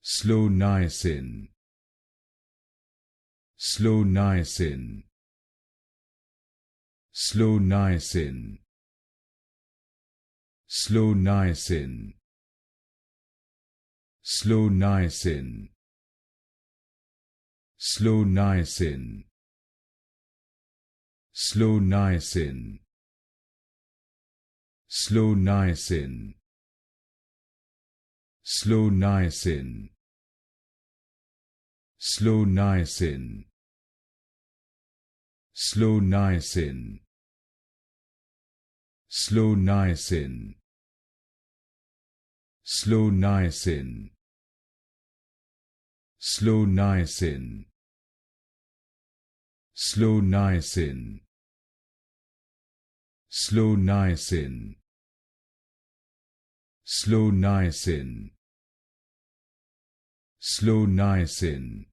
Slo-Niacin, Slo-Niacin, Slo-Niacin, Slo-Niacin, Slo-Niacin, Slo-Niacin, Slo-Niacin, Slo-Niacin, Slo-Niacin, Slo-Niacin, Slo-Niacin, Slo-Niacin, Slo-Niacin, Slo-Niacin, Slo-Niacin, Slo-Niacin, Slo-Niacin, Slo-Niacin,